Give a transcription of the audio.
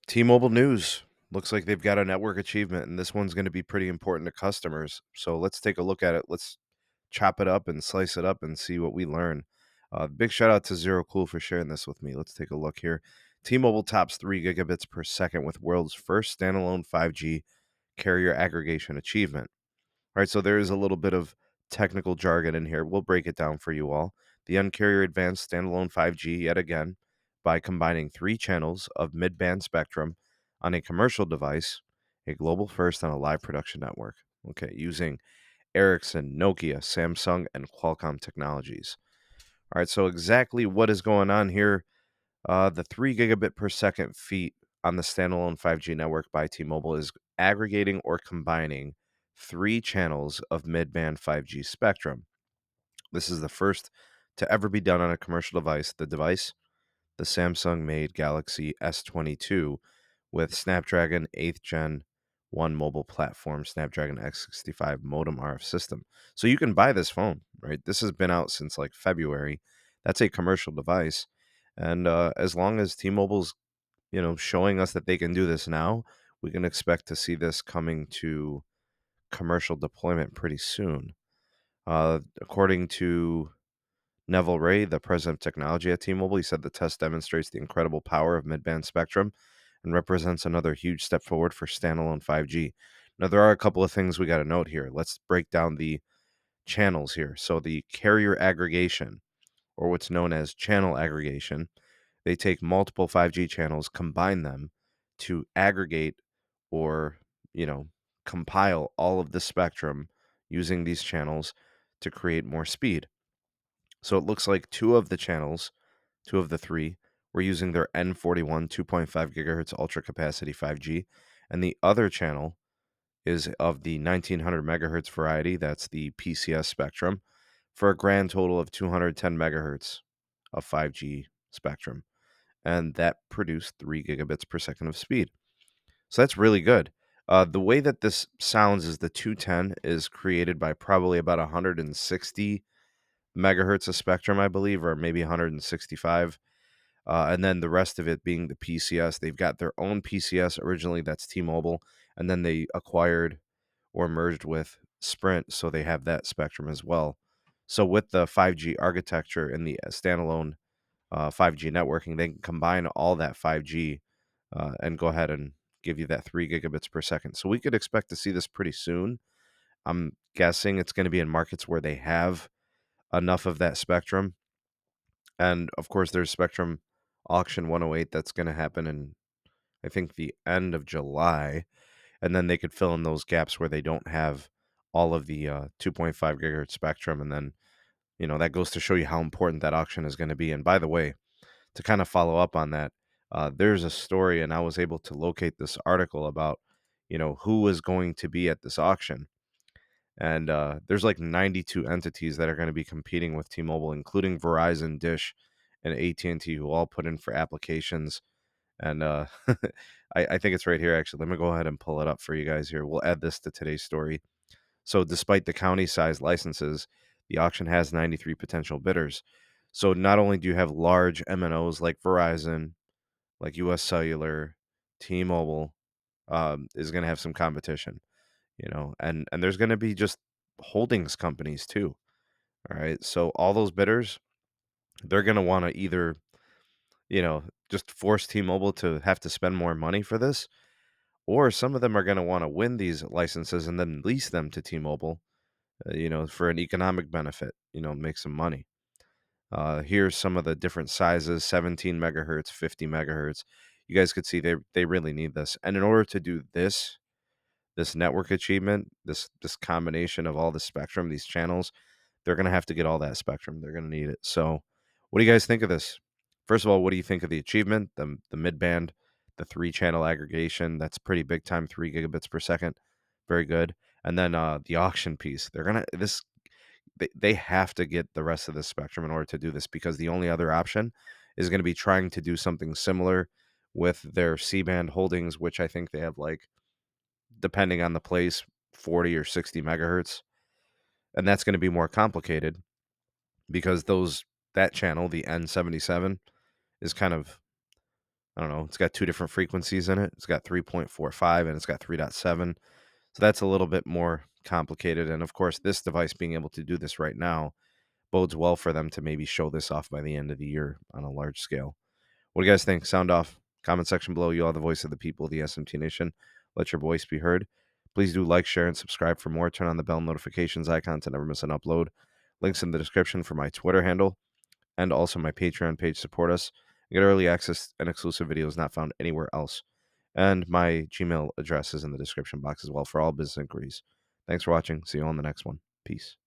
T-Mobile news. Looks like they've got a network achievement, and this one's going to be pretty important to customers. So let's take a look at it. Let's chop it up and slice it up and see what we learn. Big shout out to Zero Cool for sharing this with me. Let's take a look here. T-Mobile tops 3 gigabits per second with world's first standalone 5G carrier aggregation achievement. All right, so there is a little bit of technical jargon in here. We'll break it down for you all. The Un-carrier advanced standalone 5G yet again by combining 3 channels of mid-band spectrum on a commercial device, a global first on a live production network. Okay, using Ericsson, Nokia, Samsung, and Qualcomm technologies. All right, so exactly what is going on here? The 3 gigabit per second feet on the standalone 5G network by T-Mobile is aggregating or combining 3 channels of mid-band 5G spectrum. This is the first to ever be done on a commercial device. The Samsung-made Galaxy S22 with Snapdragon 8th Gen 1 mobile platform, Snapdragon X65 modem RF system. So you can buy this phone, right? This has been out since like February. That's a commercial device. And as long as T-Mobile's, showing us that they can do this now, we can expect to see this coming to commercial deployment pretty soon. According to Neville Ray, the president of technology at T-Mobile, he said the test demonstrates the incredible power of mid-band spectrum and represents another huge step forward for standalone 5G. Now, there are a couple of things we got to note here. Let's break down the channels here. So, the carrier aggregation, or what's known as channel aggregation, they take multiple 5G channels, combine them to aggregate or, you know, compile all of the spectrum using these channels to create more speed. So it looks like two of the three, were using their N41 2.5 gigahertz ultra capacity 5G, and the other channel is of the 1900 megahertz variety, that's the PCS spectrum, for a grand total of 210 megahertz of 5G spectrum. And that produced 3 gigabits per second of speed. So that's really good. The way that this sounds is the 210 is created by probably about 160 megahertz of spectrum, I believe, or maybe 165. And then the rest of it being the PCS. They've got their own PCS originally, that's T Mobile, and then they acquired or merged with Sprint, so they have that spectrum as well. So with the 5G architecture and the standalone 5G networking, they can combine all that 5G and go ahead and give you that 3 gigabits per second. So we could expect to see this pretty soon. I'm guessing it's going to be in markets where they have enough of that spectrum. And of course, there's Spectrum Auction 108 that's going to happen in, I think, the end of July. And then they could fill in those gaps where they don't have all of the 2.5 gigahertz spectrum. And then, that goes to show you how important that auction is going to be. And by the way, to kind of follow up on that, there's a story, and I was able to locate this article about, who was going to be at this auction. And there's like 92 entities that are going to be competing with T-Mobile, including Verizon, Dish, and AT&T, who all put in for applications. And I think it's right here, actually. Let me go ahead and pull it up for you guys here. We'll add this to today's story. So despite the county-sized licenses, the auction has 93 potential bidders. So not only do you have large MNOs like Verizon, like US Cellular, T-Mobile, is going to have some competition, and there's going to be just holdings companies too. All right. So all those bidders, they're going to want to either, just force T-Mobile to have to spend more money for this, or some of them are going to want to win these licenses and then lease them to T-Mobile, for an economic benefit, make some money. Here's some of the different sizes: 17 megahertz, 50 megahertz. You guys could see they really need this. And in order to do this network achievement, this combination of all the spectrum, these channels, they're going to have to get all that spectrum. They're going to need it. So, what do you guys think of this? First of all, what do you think of the achievement, the mid band, the 3 channel aggregation? That's pretty big time, 3 gigabits per second, very good. And then the auction piece. They're gonna this they have to get the rest of the spectrum in order to do this, because the only other option is going to be trying to do something similar with their C-band holdings, which I think they have, like, depending on the place, 40 or 60 megahertz. And that's going to be more complicated because that channel, the N77, is kind of I don't know, it's got 2 different frequencies in it. It's got 3.45 and it's got 3.7. So that's a little bit more complicated. And of course, this device being able to do this right now bodes well for them to maybe show this off by the end of the year on a large scale. What do you guys think? Sound off. Comment section below. You are the voice of the people of the SMT Nation. Let your voice be heard. Please do like, share, and subscribe for more. Turn on the bell notifications icon to never miss an upload. Links in the description for my Twitter handle and also my Patreon page. Support us. Get early access and exclusive videos not found anywhere else. And my Gmail address is in the description box as well for all business inquiries. Thanks for watching. See you on the next one. Peace.